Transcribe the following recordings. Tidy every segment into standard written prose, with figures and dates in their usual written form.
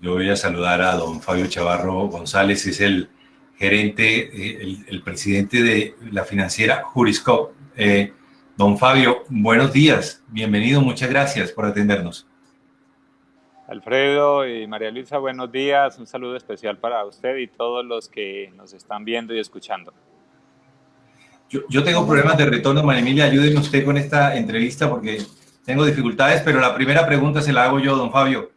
Yo voy a saludar a don Fabio Chavarro González, es el gerente, el presidente de la financiera Juriscope. Don Fabio, buenos días, bienvenido, muchas gracias por atendernos. Alfredo y María Luisa, buenos días. Un saludo especial para usted y todos los que nos están viendo y escuchando. Yo tengo problemas de retorno, María Emilia, ayúdeme usted con esta entrevista porque tengo dificultades, pero la primera pregunta se la hago yo, don Fabio.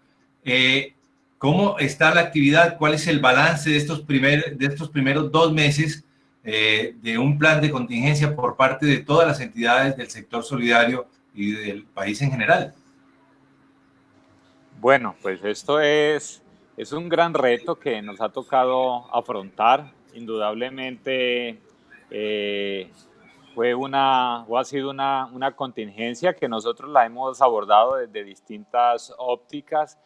¿Cómo está la actividad? ¿Cuál es el balance de estos primeros 2 meses de un plan de contingencia por parte de todas las entidades del sector solidario y del país en general? Bueno, pues esto es un gran reto que nos ha tocado afrontar. Indudablemente ha sido una contingencia que nosotros la hemos abordado desde distintas ópticas,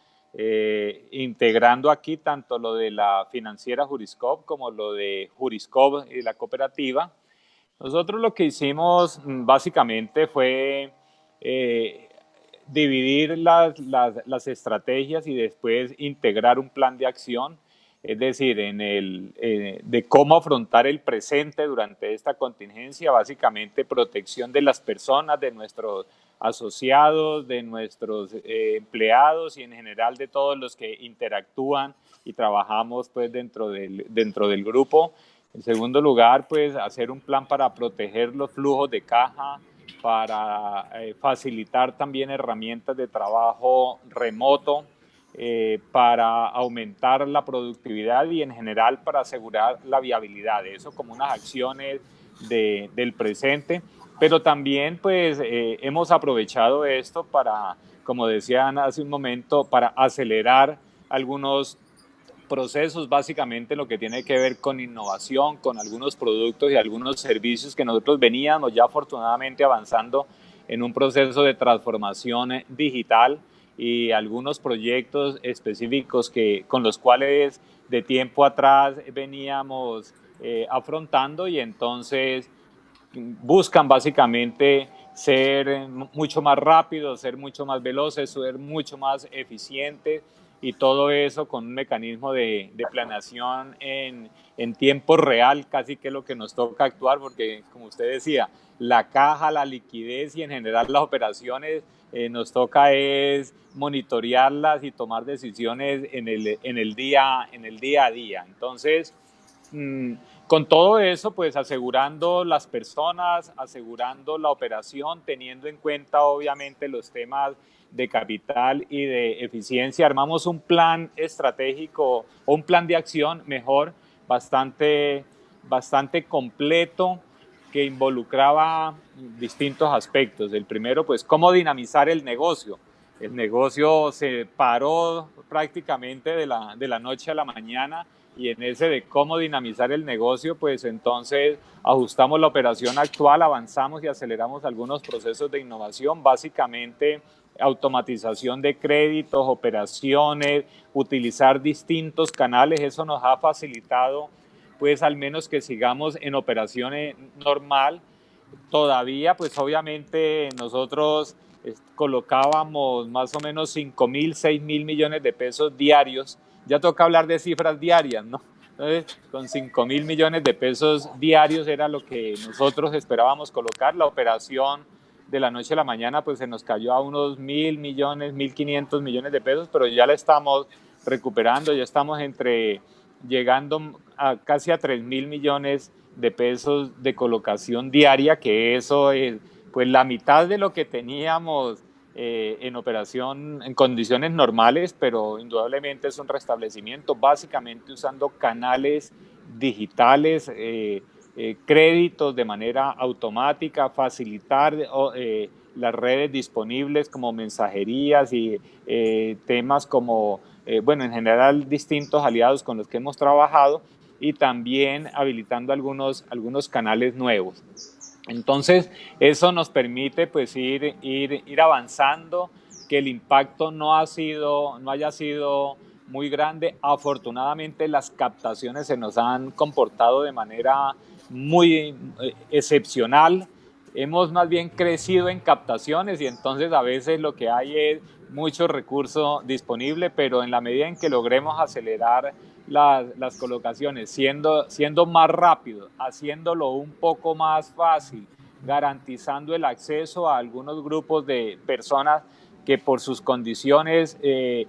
integrando aquí tanto lo de la financiera Juriscope como lo de Juriscope y la cooperativa. Nosotros lo que hicimos básicamente fue dividir las estrategias y después integrar un plan de acción, es decir, de cómo afrontar el presente durante esta contingencia, básicamente protección de las personas, de nuestros asociados, de nuestros empleados y en general de todos los que interactúan y trabajamos pues dentro del grupo. En segundo lugar, pues hacer un plan para proteger los flujos de caja, para facilitar también herramientas de trabajo remoto, para aumentar la productividad y en general para asegurar la viabilidad. Eso como unas acciones del presente, pero también pues hemos aprovechado esto para, como decían hace un momento, para acelerar algunos procesos, básicamente lo que tiene que ver con innovación, con algunos productos y algunos servicios que nosotros veníamos ya afortunadamente avanzando en un proceso de transformación digital y algunos proyectos específicos con los cuales de tiempo atrás veníamos afrontando y entonces buscan básicamente ser mucho más rápidos, ser mucho más veloces, ser mucho más eficientes y todo eso con un mecanismo de planeación en tiempo real, casi que es lo que nos toca actuar, porque como usted decía, la caja, la liquidez y en general las operaciones nos toca es monitorearlas y tomar decisiones en el día a día. Entonces, con todo eso, pues asegurando las personas, asegurando la operación, teniendo en cuenta obviamente los temas de capital y de eficiencia, armamos un plan estratégico o un plan de acción mejor, bastante completo, que involucraba distintos aspectos. El primero, pues, cómo dinamizar el negocio. El negocio se paró prácticamente de la noche a la mañana y en ese de cómo dinamizar el negocio, pues entonces ajustamos la operación actual, avanzamos y aceleramos algunos procesos de innovación, básicamente automatización de créditos, operaciones, utilizar distintos canales. Eso nos ha facilitado pues al menos que sigamos en operaciones normal. Todavía pues obviamente nosotros colocábamos más o menos 5.000, 6.000 millones de pesos diarios. Ya toca hablar de cifras diarias, ¿no? Entonces, con 5.000 millones de pesos diarios era lo que nosotros esperábamos colocar. La operación de la noche a la mañana pues se nos cayó a unos 1.000 millones, 1.500 millones de pesos, pero ya la estamos recuperando, ya estamos llegando a casi a 3.000 millones de pesos de colocación diaria, que eso es pues la mitad de lo que teníamos en operación en condiciones normales, pero indudablemente es un restablecimiento, básicamente usando canales digitales, créditos de manera automática, facilitar las redes disponibles como mensajerías y temas como, bueno, en general distintos aliados con los que hemos trabajado y también habilitando algunos canales nuevos. Entonces, eso nos permite pues ir avanzando, que el impacto no haya sido muy grande. Afortunadamente, las captaciones se nos han comportado de manera muy excepcional. hemos más bien crecido en captaciones y entonces a veces lo que hay es mucho recurso disponible, pero en la medida en que logremos acelerar las colocaciones, siendo más rápido, haciéndolo un poco más fácil, garantizando el acceso a algunos grupos de personas que por sus condiciones le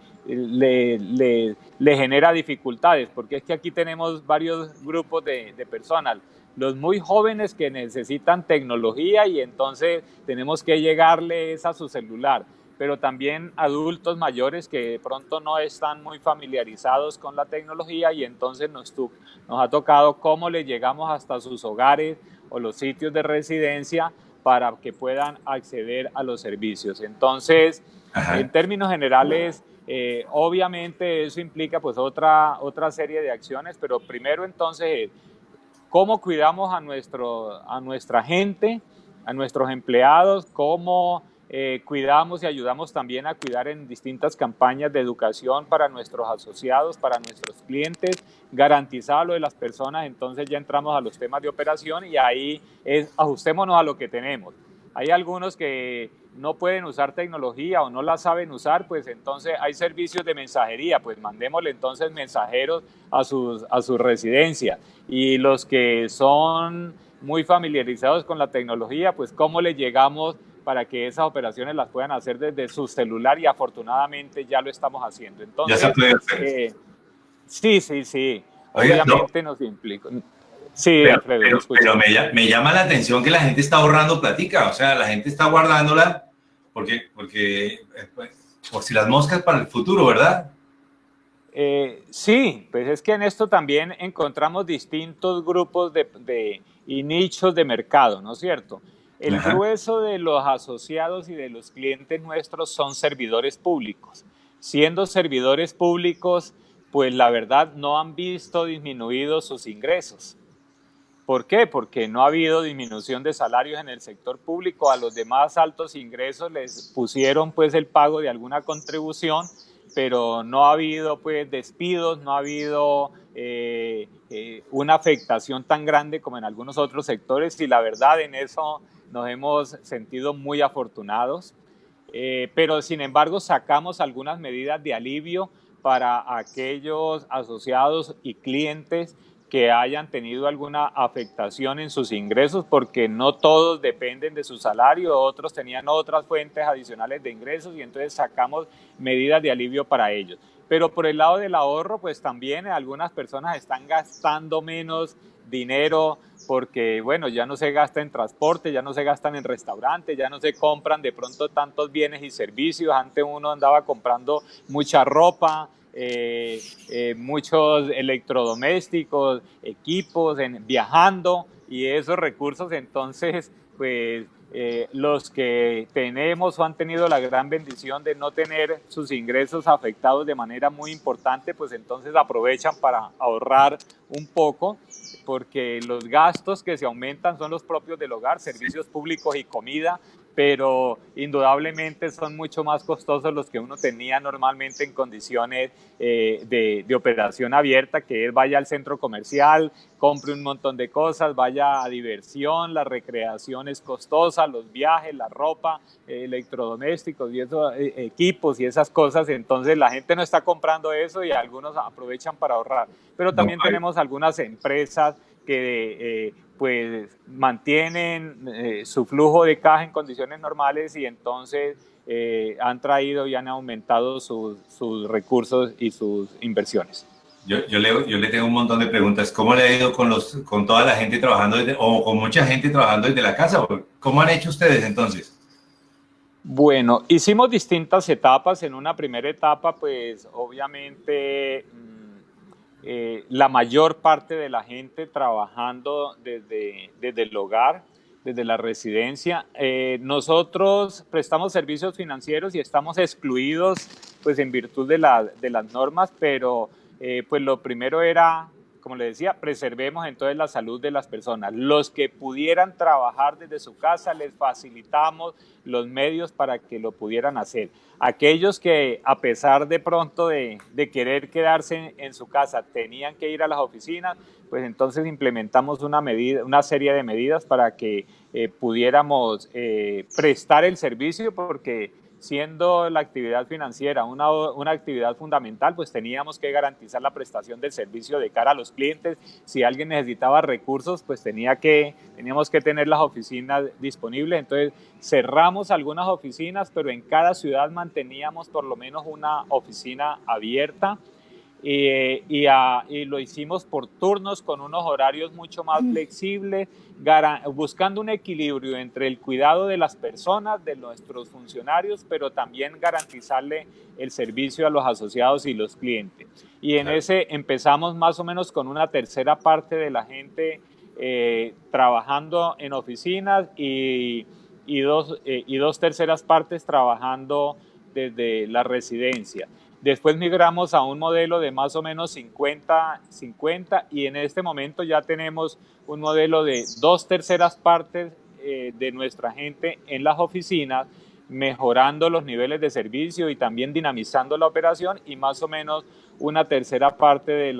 genera dificultades, porque es que aquí tenemos varios grupos de personas, los muy jóvenes que necesitan tecnología y entonces tenemos que llegarles a su celular, pero también adultos mayores que de pronto no están muy familiarizados con la tecnología y entonces nos ha tocado cómo les llegamos hasta sus hogares o los sitios de residencia para que puedan acceder a los servicios. Entonces, en términos generales, obviamente eso implica pues otra serie de acciones, pero primero entonces, ¿cómo cuidamos a nuestra gente, a nuestros empleados? ¿Cómo cuidamos y ayudamos también a cuidar en distintas campañas de educación para nuestros asociados, para nuestros clientes, garantizar lo de las personas? Entonces ya entramos a los temas de operación y ahí ajustémonos a lo que tenemos. Hay algunos que no pueden usar tecnología o no la saben usar, pues entonces hay servicios de mensajería, pues mandémosle entonces mensajeros a sus residencias. Y los que son muy familiarizados con la tecnología, pues cómo les llegamos para que esas operaciones las puedan hacer desde su celular y afortunadamente ya lo estamos haciendo. Entonces, ya se puede hacer. Sí. Oiga, obviamente no. nos implica. Sí, Alfredo, pero me llama la atención que la gente está ahorrando platica, o sea, la gente está guardándola porque pues, por si las moscas para el futuro, ¿verdad? Sí, pues es que en esto también encontramos distintos grupos y nichos de mercado, ¿no es cierto? El grueso de los asociados y de los clientes nuestros son servidores públicos. Siendo servidores públicos, pues la verdad no han visto disminuidos sus ingresos. ¿Por qué? Porque no ha habido disminución de salarios en el sector público. A los de más altos ingresos les pusieron pues el pago de alguna contribución, pero no ha habido pues despidos, no ha habido una afectación tan grande como en algunos otros sectores y la verdad en eso nos hemos sentido muy afortunados. Pero sin embargo sacamos algunas medidas de alivio para aquellos asociados y clientes que hayan tenido alguna afectación en sus ingresos, porque no todos dependen de su salario, otros tenían otras fuentes adicionales de ingresos y entonces sacamos medidas de alivio para ellos. Pero por el lado del ahorro, pues también algunas personas están gastando menos dinero porque, bueno, ya no se gasta en transporte, ya no se gastan en restaurantes, ya no se compran de pronto tantos bienes y servicios. Antes uno andaba comprando mucha ropa, muchos electrodomésticos, equipos, viajando y esos recursos entonces pues los que tenemos o han tenido la gran bendición de no tener sus ingresos afectados de manera muy importante, pues entonces aprovechan para ahorrar un poco, porque los gastos que se aumentan son los propios del hogar, servicios públicos y comida, pero indudablemente son mucho más costosos los que uno tenía normalmente en condiciones de operación abierta, que es vaya al centro comercial, compre un montón de cosas, vaya a diversión, la recreación es costosa, los viajes, la ropa, electrodomésticos y esos equipos y esas cosas, entonces la gente no está comprando eso y algunos aprovechan para ahorrar. Pero también tenemos algunas empresas que pues mantienen su flujo de caja en condiciones normales y entonces han traído y han aumentado sus recursos y sus inversiones. Yo le tengo un montón de preguntas. ¿Cómo le ha ido con toda la gente trabajando o con mucha gente trabajando desde la casa? ¿Cómo han hecho ustedes entonces? Bueno, hicimos distintas etapas. En una primera etapa, pues obviamente la mayor parte de la gente trabajando desde el hogar, desde la residencia. Nosotros prestamos servicios financieros y estamos excluidos pues en virtud de las normas, pero pues lo primero era como le decía, preservemos entonces la salud de las personas. Los que pudieran trabajar desde su casa, les facilitamos los medios para que lo pudieran hacer. Aquellos que, a pesar de pronto de querer quedarse en su casa, tenían que ir a las oficinas, pues entonces implementamos una serie de medidas para que pudiéramos prestar el servicio, porque siendo la actividad financiera una actividad fundamental, pues teníamos que garantizar la prestación del servicio de cara a los clientes. Si alguien necesitaba recursos, pues teníamos que tener las oficinas disponibles. Entonces cerramos algunas oficinas, pero en cada ciudad manteníamos por lo menos una oficina abierta. Y lo hicimos por turnos con unos horarios mucho más flexibles, buscando un equilibrio entre el cuidado de las personas, de nuestros funcionarios, pero también garantizarle el servicio a los asociados y los clientes. Y en ese empezamos más o menos con una tercera parte de la gente trabajando en oficinas y dos terceras partes trabajando desde la residencia. Después migramos a un modelo de más o menos 50-50 y en este momento ya tenemos un modelo de 2/3 partes de nuestra gente en las oficinas, mejorando los niveles de servicio y también dinamizando la operación, y más o menos 1/3 parte de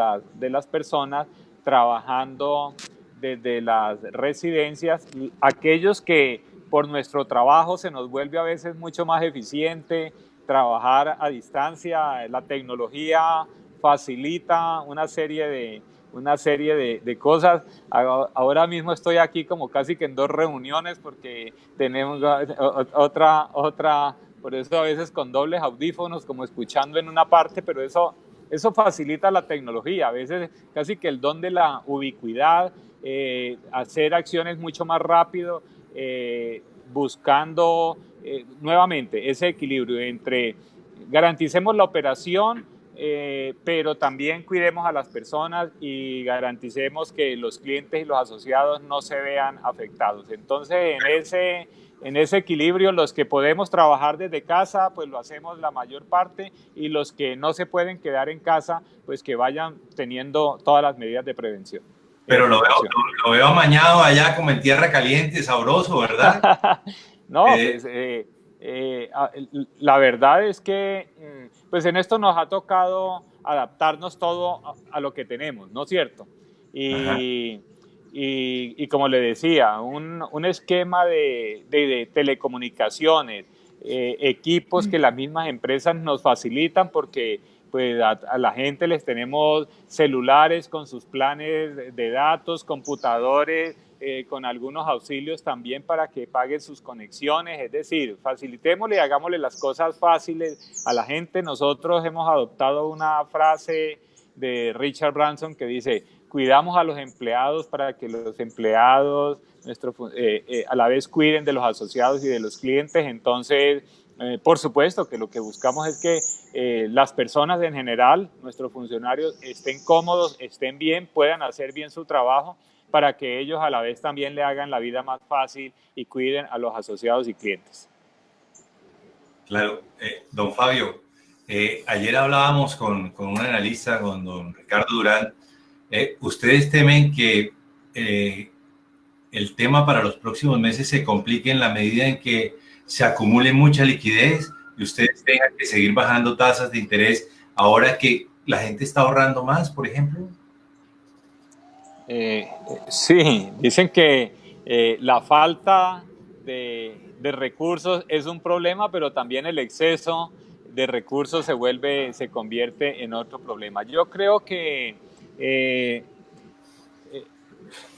las personas trabajando desde las residencias. Aquellos que por nuestro trabajo se nos vuelve a veces mucho más eficiente trabajar a distancia, la tecnología facilita una serie de cosas. Ahora mismo estoy aquí como casi que en 2 reuniones porque tenemos otra, por eso a veces con dobles audífonos, como escuchando en una parte, pero eso facilita la tecnología, a veces casi que el don de la ubicuidad, hacer acciones mucho más rápido, buscando nuevamente ese equilibrio entre garanticemos la operación, pero también cuidemos a las personas y garanticemos que los clientes y los asociados no se vean afectados. Entonces, en ese equilibrio, los que podemos trabajar desde casa, pues lo hacemos la mayor parte, y los que no se pueden quedar en casa, pues que vayan teniendo todas las medidas de prevención. Pero lo veo amañado allá como en tierra caliente, sabroso, ¿verdad? No, pues la verdad es que pues en esto nos ha tocado adaptarnos todo a lo que tenemos, ¿no es cierto? Y como le decía, un esquema de telecomunicaciones, equipos que las mismas empresas nos facilitan, porque pues a la gente les tenemos celulares con sus planes de datos, computadores, con algunos auxilios también para que paguen sus conexiones. Es decir, facilitémosle y hagámosle las cosas fáciles a la gente. Nosotros hemos adoptado una frase de Richard Branson que dice: cuidamos a los empleados para que los empleados a la vez cuiden de los asociados y de los clientes. Entonces, por supuesto que lo que buscamos es que las personas en general, nuestros funcionarios, estén cómodos, estén bien, puedan hacer bien su trabajo, para que ellos a la vez también le hagan la vida más fácil y cuiden a los asociados y clientes. Claro, don Fabio, ayer hablábamos con un analista, con don Ricardo Durán. ¿Ustedes temen que el tema para los próximos meses se complique en la medida en que se acumule mucha liquidez y ustedes tengan que seguir bajando tasas de interés ahora que la gente está ahorrando más, por ejemplo? Sí, dicen que la falta de recursos es un problema, pero también el exceso de recursos se convierte en otro problema. Yo creo que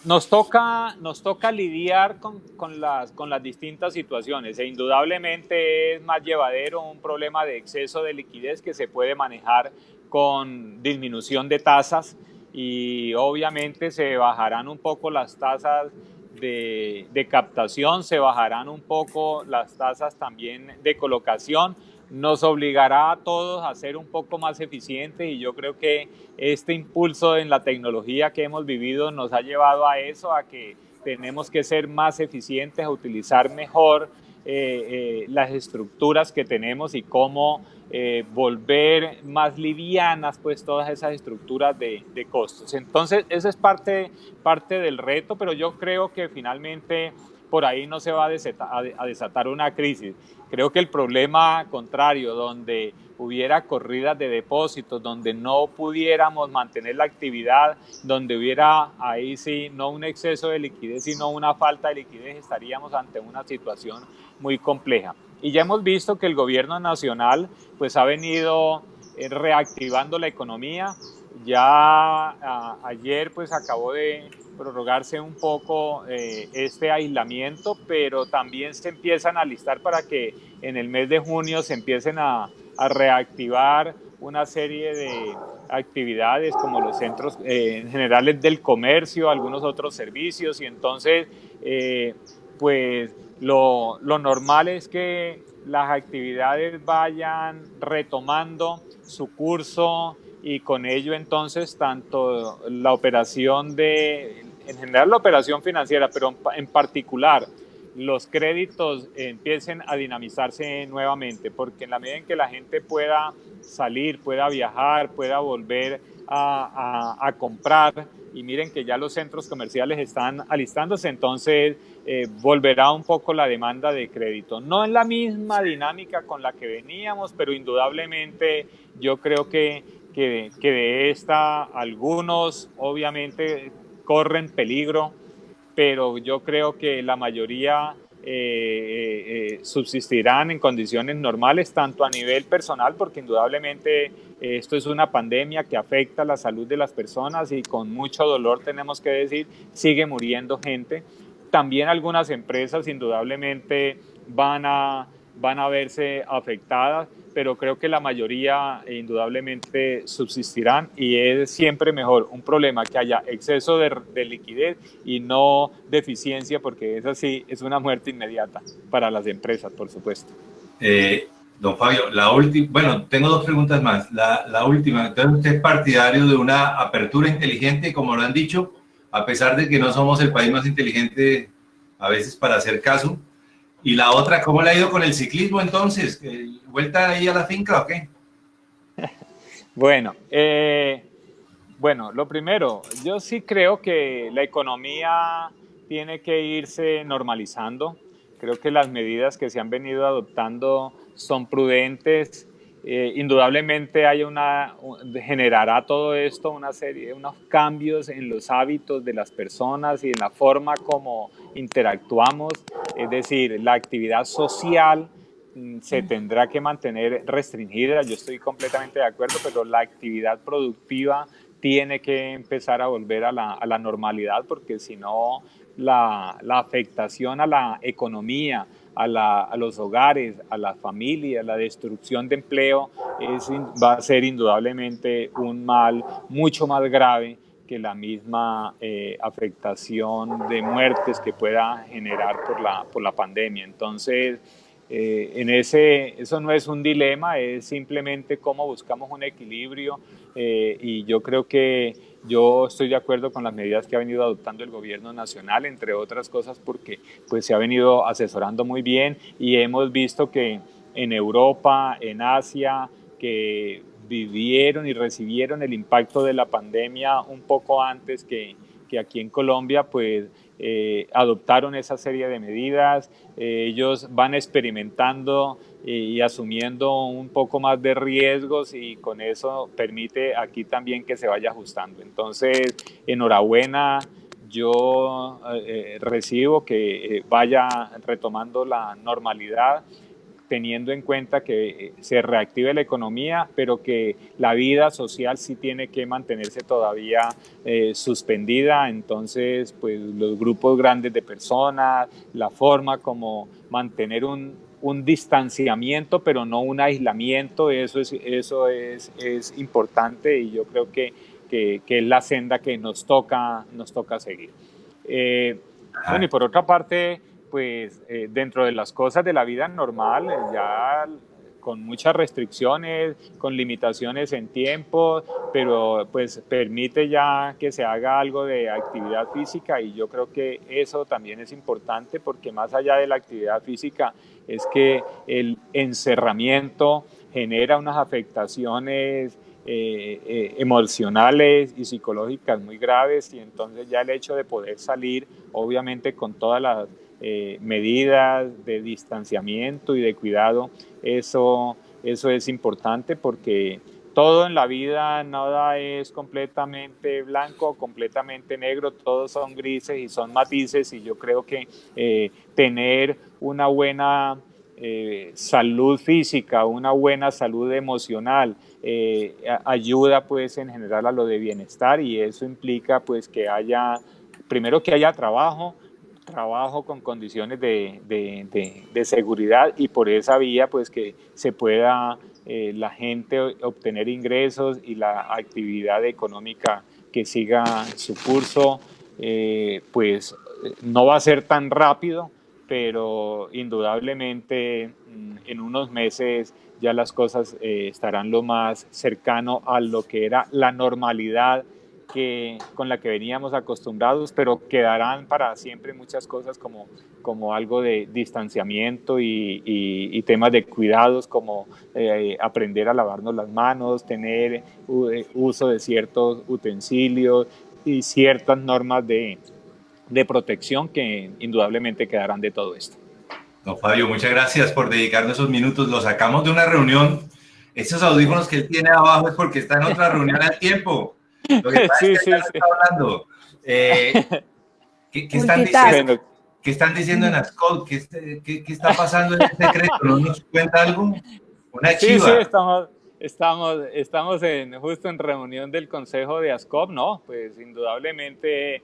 nos toca lidiar con las distintas situaciones, e indudablemente es más llevadero un problema de exceso de liquidez que se puede manejar con disminución de tasas, y obviamente se bajarán un poco las tasas de captación, se bajarán un poco las tasas también de colocación. Nos obligará a todos a ser un poco más eficientes, y yo creo que este impulso en la tecnología que hemos vivido nos ha llevado a eso, a que tenemos que ser más eficientes, a utilizar mejor las estructuras que tenemos y cómo volver más livianas pues todas esas estructuras de costos. Entonces, eso es parte del reto, pero yo creo que finalmente por ahí no se va a desatar una crisis. Creo que el problema contrario, donde hubiera corridas de depósitos, donde no pudiéramos mantener la actividad, donde hubiera ahí sí no un exceso de liquidez, sino una falta de liquidez, estaríamos ante una situación muy compleja. Y ya hemos visto que el gobierno nacional pues ha venido reactivando la economía. Ya ayer pues acabó de prorrogarse un poco este aislamiento, pero también se empiezan a alistar para que en el mes de junio se empiecen a reactivar una serie de actividades como los centros generales del comercio, algunos otros servicios, y entonces pues lo normal es que las actividades vayan retomando su curso y con ello entonces tanto la operación en general la operación financiera, pero en particular los créditos empiecen a dinamizarse nuevamente, porque en la medida en que la gente pueda salir, pueda viajar, pueda volver a comprar, y miren que ya los centros comerciales están alistándose, entonces volverá un poco la demanda de crédito. No en la misma dinámica con la que veníamos, pero indudablemente yo creo que de esta algunos obviamente corren peligro, pero yo creo que la mayoría subsistirán en condiciones normales, tanto a nivel personal, porque indudablemente esto es una pandemia que afecta la salud de las personas y con mucho dolor tenemos que decir, sigue muriendo gente. También algunas empresas indudablemente van a verse afectadas, pero creo que la mayoría indudablemente subsistirán y es siempre mejor un problema que haya exceso de liquidez y no deficiencia, porque esa sí es una muerte inmediata para las empresas, por supuesto. Don Fabio, bueno, tengo dos preguntas más. La última, entonces usted es partidario de una apertura inteligente, como lo han dicho, a pesar de que no somos el país más inteligente a veces para hacer caso. Y la otra, ¿cómo le ha ido con el ciclismo entonces? ¿Vuelta ahí a la finca o qué? Bueno, lo primero, yo sí creo que la economía tiene que irse normalizando. Creo que las medidas que se han venido adoptando son prudentes. Indudablemente generará todo esto una serie de unos cambios en los hábitos de las personas y en la forma como interactuamos. Es decir, la actividad social se tendrá que mantener restringida, yo estoy completamente de acuerdo, pero la actividad productiva tiene que empezar a volver a la normalidad, porque si no, la afectación a la economía, a los hogares, a las familias, la destrucción de empleo va a ser indudablemente un mal mucho más grave que la misma afectación de muertes que pueda generar por la pandemia. Entonces, eso no es un dilema, es simplemente cómo buscamos un equilibrio y yo creo que yo estoy de acuerdo con las medidas que ha venido adoptando el gobierno nacional, entre otras cosas porque pues, se ha venido asesorando muy bien y hemos visto que en Europa, en Asia, que vivieron y recibieron el impacto de la pandemia un poco antes que aquí en Colombia, pues adoptaron esa serie de medidas, ellos van experimentando y asumiendo un poco más de riesgos y con eso permite aquí también que se vaya ajustando. Entonces, enhorabuena, yo recibo que vaya retomando la normalidad, teniendo en cuenta que se reactive la economía, pero que la vida social sí tiene que mantenerse todavía suspendida. Entonces, pues los grupos grandes de personas, la forma como mantener un distanciamiento, pero no un aislamiento, eso es importante y yo creo que es la senda que nos toca seguir. Bueno, y por otra parte, pues dentro de las cosas de la vida normal, ya con muchas restricciones, con limitaciones en tiempo, pero pues permite ya que se haga algo de actividad física, y yo creo que eso también es importante, porque más allá de la actividad física es que el encerramiento genera unas afectaciones emocionales y psicológicas muy graves, y entonces ya el hecho de poder salir, obviamente con todas las medidas de distanciamiento y de cuidado, eso es importante, porque todo en la vida, nada es completamente blanco, completamente negro, todos son grises y son matices, y yo creo que tener una buena salud física, una buena salud emocional, ayuda pues en general a lo de bienestar, y eso implica pues que haya, primero que haya trabajo con condiciones de seguridad, y por esa vía pues que se pueda la gente obtener ingresos y la actividad económica que siga su curso. Pues no va a ser tan rápido, pero indudablemente en unos meses ya las cosas estarán lo más cercano a lo que era la normalidad con la que veníamos acostumbrados, pero quedarán para siempre muchas cosas como algo de distanciamiento y temas de cuidados, como aprender a lavarnos las manos, tener uso de ciertos utensilios y ciertas normas de protección que indudablemente quedarán de todo esto. Don Fabio, muchas gracias por dedicarnos esos minutos. Lo sacamos de una reunión. Esos audífonos que él tiene abajo es porque está en otra reunión al tiempo. Lo que pasa es que ya está hablando. ¿Qué están diciendo? ¿Qué están diciendo en ASCOD? ¿Qué está pasando en el secreto? ¿No nos cuenta algo? Una chiva. Sí, estamos justo en reunión del Consejo de ASCOP, ¿no? Pues indudablemente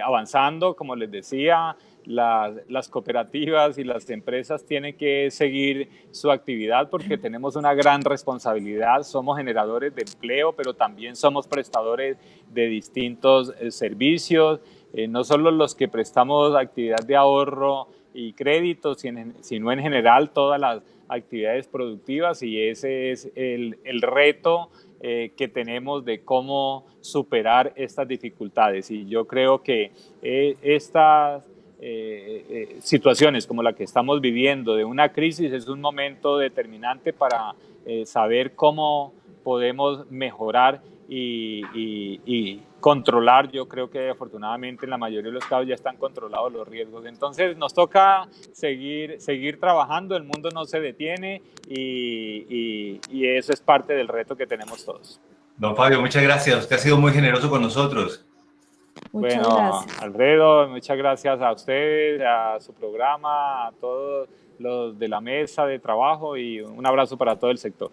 avanzando, como les decía, las cooperativas y las empresas tienen que seguir su actividad, porque tenemos una gran responsabilidad. Somos generadores de empleo, pero también somos prestadores de distintos servicios, no solo los que prestamos actividad de ahorro y crédito, sino en general todas las actividades productivas, y ese es el reto que tenemos de cómo superar estas dificultades. Y yo creo que estas situaciones como la que estamos viviendo de una crisis es un momento determinante para saber cómo podemos mejorar y controlar. Yo creo que afortunadamente en la mayoría de los casos ya están controlados los riesgos. Entonces nos toca seguir trabajando, el mundo no se detiene, y eso es parte del reto que tenemos todos. Don Fabio, muchas gracias. Usted ha sido muy generoso con nosotros. Muchas gracias. Alfredo, muchas gracias a ustedes, a su programa, a todos los de la mesa de trabajo, y un abrazo para todo el sector.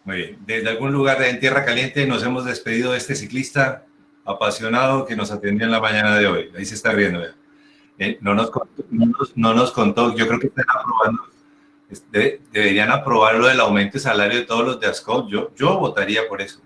Muy bien. Desde algún lugar en Tierra Caliente nos hemos despedido de este ciclista apasionado que nos atendió en la mañana de hoy. Ahí se está viendo. No nos contó, yo creo que están aprobando, deberían aprobar lo del aumento de salario de todos los de ASCOD. Yo votaría por eso.